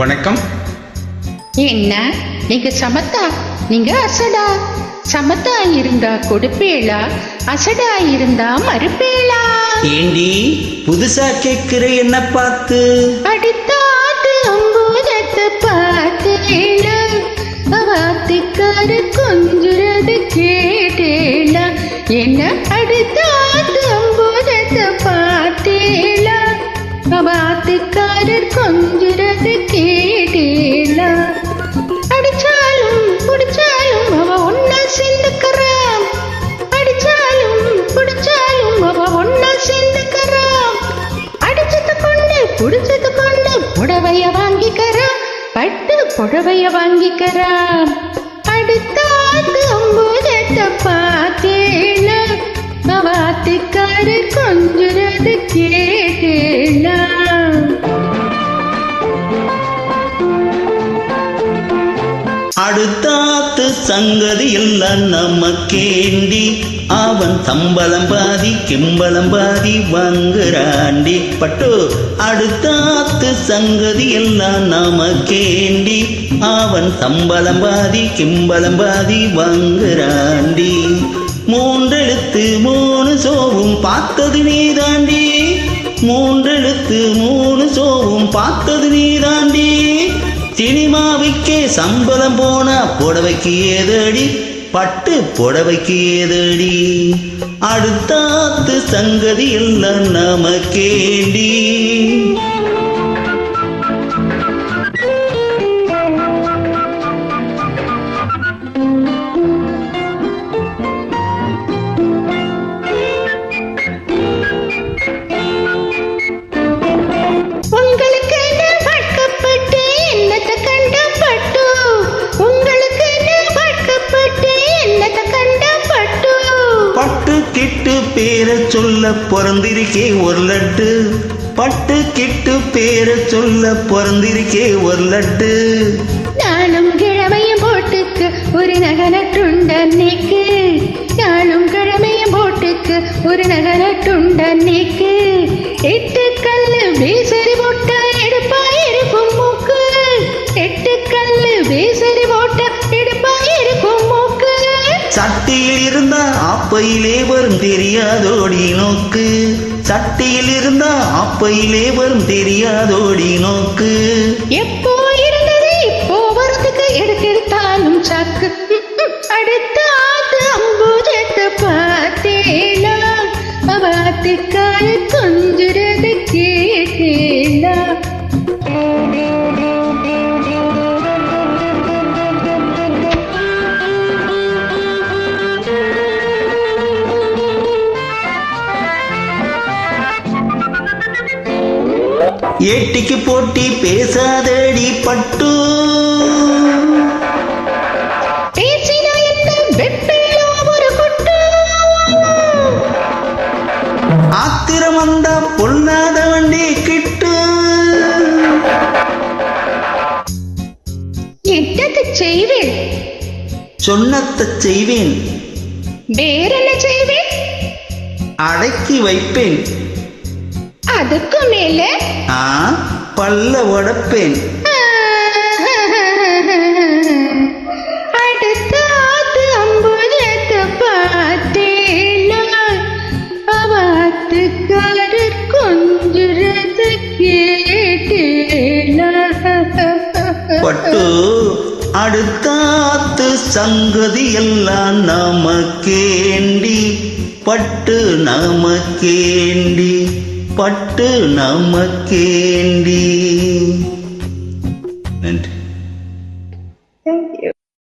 வணக்கம். என்ன நீங்க சமத்தா, நீங்க அசடா? சமத்தா இருந்தா கொடுப்பேளா, அசடா இருந்தா மறுப்பேளா? ஏண்டி புதுசா கேக்குற என்ன பார்த்து? அடித்தாத்து அம்பூதத்தை பார்த்தேளா, வாத்திக்காரு கொஞ்சுறது கேட்டேளா? என்ன அடித்தாத்து அம்பூதத்தை பார்த்தேளா, வாத்திக்காரர் கொஞ்சுறது கேட்டேளா? அடிச்சாலும் புடிச்சாலும் அவ ஒன்னா சேர்ந்துக்கிறான், அடிச்சாலும் புடிச்சாலும் அவ ஒன்னா சேர்ந்துக்கிறான். அடிச்சது கொண்டு புடிச்சது கொண்டு புடவைய வாங்கிக்கிறான், பட்டு புடவைய வாங்கிக்கிறான். அடுத்தாத்து அம்பூதத்தை பார்த்தேளா, வாத்திக்காரர் கொஞ்சுறது கேட்டேளா? அடுத்தாத்து சங்கதி எல்லாம் நமக்கேண்டி, அவன் சம்பளம் பாதி கிம்பளம் பாதி வாங்குறாண்டி. பட்டு அடுத்தாத்து சங்கதி எல்லாம் நமக்கேண்டி, அவன் சம்பளம் பாதி கிம்பளம் பாதி வாங்குறாண்டி. மூன்றெழுத்து மூணு சோவும் பார்த்தது நீதாண்டி, மூன்றெழுத்து மூணு சோவும் பார்த்தது நீதாண்டி. சினிமாவுக்கே சம்பளம் போனா புடவைக்கு ஏதடி, பட்டு புடவைக்கு ஏதடி. அடுத்தாத்து சங்கதி எல்லாம் நமக்கேண்டி. பட்டு கிட்டு பேரை சொல்ல பிறந்திருக்கே ஒரு லட்டு, பட்டு கிட்டு பேரை சொல்ல பிறந்திருக்கே ஒரு லட்டு. நாளும் கிழமையும் போட்டுக்கு ஒரு நகனட்டுண்டன்னைக்கு, நாளும் கிழமையும் போட்டுக்கு ஒரு நகனட்டுண்டன்னைக்கு. எட்டு கல்லு வேசரி போட்ட எடுப்பா இருக்கும் மூக்கு, எட்டு கல்லு வேசரி போட்ட எடுப்பா இருக்கும் மூக்கு. சட்டியில் இருந்தா அப்பையிலே வரும் தெரியாதோடி நோக்கு, சட்டியில் இருந்தா அப்பையிலே வரும் தெரியாதோடி நோக்கு. எப்போ இருந்தது இப்போ வரதுக்கு எடுத்தாலும் சாக்கு. அடுத்தாத்து அம்பூதத்தை பார்த்தேளா, வாத்திக்கார கொஞ்சுறது கேட்டேளா? ஏட்டிக்கு போட்டி பேசாதடி பட்டு, பேசினா என்ன வெப்பிலோ ஒரு கொட்டு. ஆத்திரம் வந்தா பொல்லாத வண்டி கிட்டு. என்னது செய்வேன்? சொன்னத்தை செய்வேன். வேறென்ன செய்வேன்? அடக்கி வைப்பேன். அதுக்கு மேல பல்ல உடைப்பேன். அடுத்தாத்து அம்புதத்தை பார்த்தேளா, வாத்திக்காரர் கொஞ்சுறது கேட்டேளா? பட்டு அடுத்தாத்து சங்கதி எல்லாம் நமக்கேண்டி, பட்டு நமக்கேண்டி, பட்டு நமக்கேண்டி.